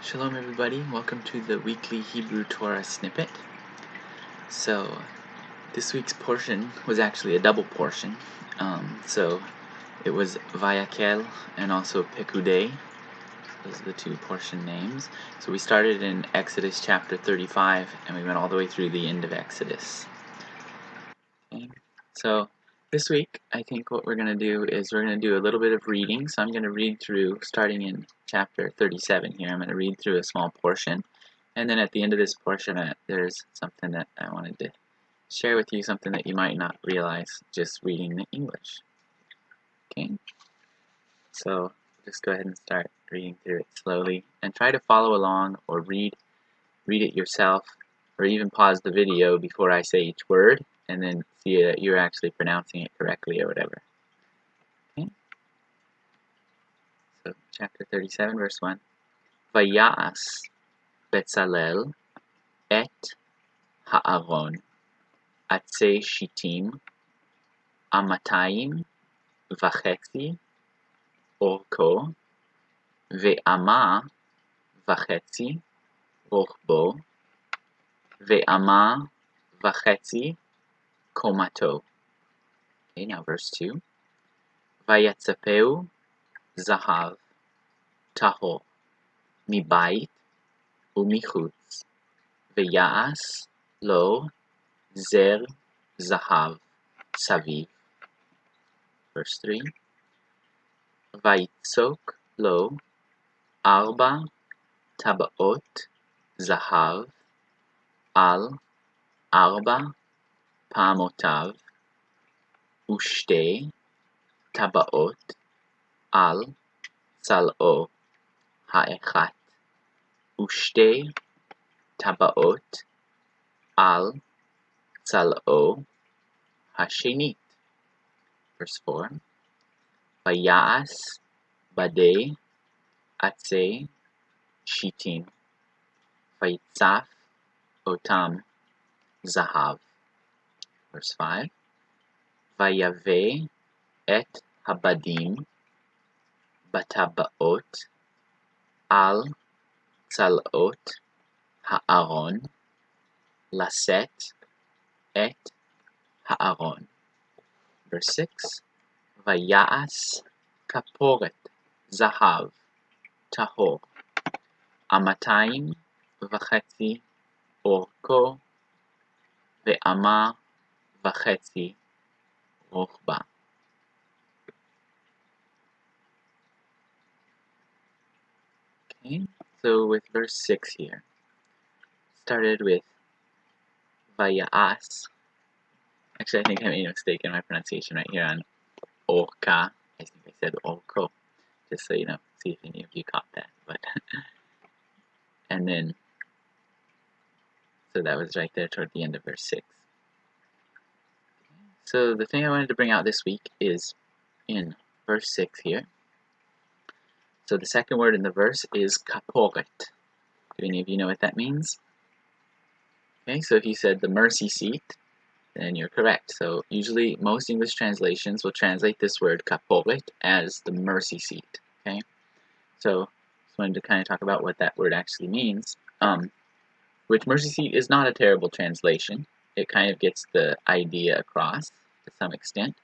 Shalom everybody, welcome to the weekly Hebrew Torah snippet. So this week's portion was actually a double portion. So it was Vayakhel and also P'kudey. Those are the two portion names. So we started in Exodus chapter 35 and we went all the way through the end of Exodus. Okay. So this week I think what we're going to do is we're going to do a little bit of reading. So I'm going to read through starting in chapter 37 here. I'm going to read through a small portion. And then at the end of this portion, there's something that I wanted to share with you, something that you might not realize just reading the English. Okay, so just go ahead and start reading through it slowly, and try to follow along or read it yourself, or even pause the video before I say each word, and then see that you're actually pronouncing it correctly or whatever. Okay, so chapter 37, verse 1. Vaya'as Betzalel et ha'aron עצי שיטים, 2.5 אורכו, ואמה וחצי רוחבו, ואמה וחצי קומתו. Okay, now verse 2. ויצפהו זהב טהור מבית ומחוץ, ויעש לו זר זהב סביב. Verse 3. ויצוק לו 4 טבעות זהב על 4 פעמותיו, ושתי טבעות על צלעו האחת, ושתי טבעות על צלעו השנית. Verse 4. ויעש בדי עצי שיטים, ויצף אותם זהב. Verse 5. ויבא את הבדים בטבעות על צלעות הארון, לשאת את הארון. Verse 6. ויעש כפורת זהב טהור, 2.5 אורכו, ואמה וחצי רוחבה. Okay, so with verse 6 here, started with Vaya'as. Actually, I think I made a mistake in my pronunciation right here on Orka. I think I said Orko, just so you know, see if any of you caught that. But and then, so that was right there toward the end of verse 6. So the thing I wanted to bring out this week is in verse 6 here. So the second word in the verse is kaporet. Do any of you know what that means? Okay, so if you said the mercy seat, then you're correct. So usually most English translations will translate this word kaporet as the mercy seat. Okay, so just wanted to kind of talk about what that word actually means. Which mercy seat is not a terrible translation. It kind of gets the idea across to some extent.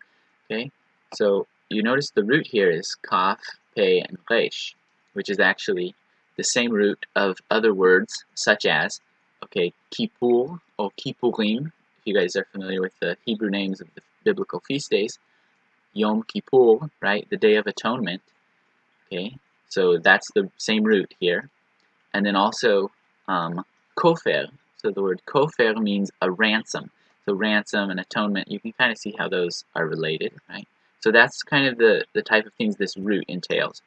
Okay, so you notice the root here is kaf, pe, and resh, which is actually the same root of other words such as, okay, kippur or kippurim. If you guys are familiar with the Hebrew names of the biblical feast days, Yom Kippur, right, the Day of Atonement. Okay, so that's the same root here. And then also kofer. So the word kofer means a ransom. So ransom and atonement, you can kind of see how those are related, right? So that's kind of the type of things this root entails.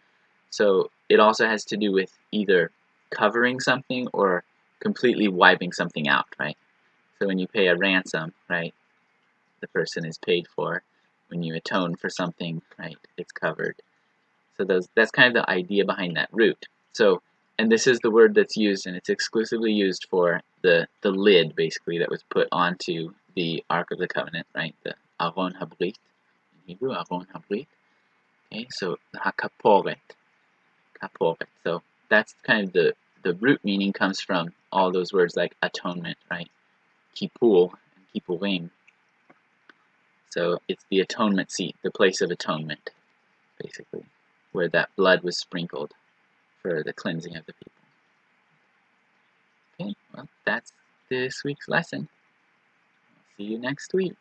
So it also has to do with either covering something or completely wiping something out, right? So when you pay a ransom, right, the person is paid for. When you atone for something, right, it's covered. So that's kind of the idea behind that root. So, and this is the word that's used, and it's exclusively used for the lid, basically, that was put onto the Ark of the Covenant, right? The Aron Habrit, in Hebrew, Aron Habrit. Okay, so HaKaporet. Kaporet. So that's kind of the the root meaning comes from all those words like atonement, right? Kippur and Kippurim. So it's the atonement seat, the place of atonement, basically, where that blood was sprinkled for the cleansing of the people. Okay, well, that's this week's lesson. See you next week.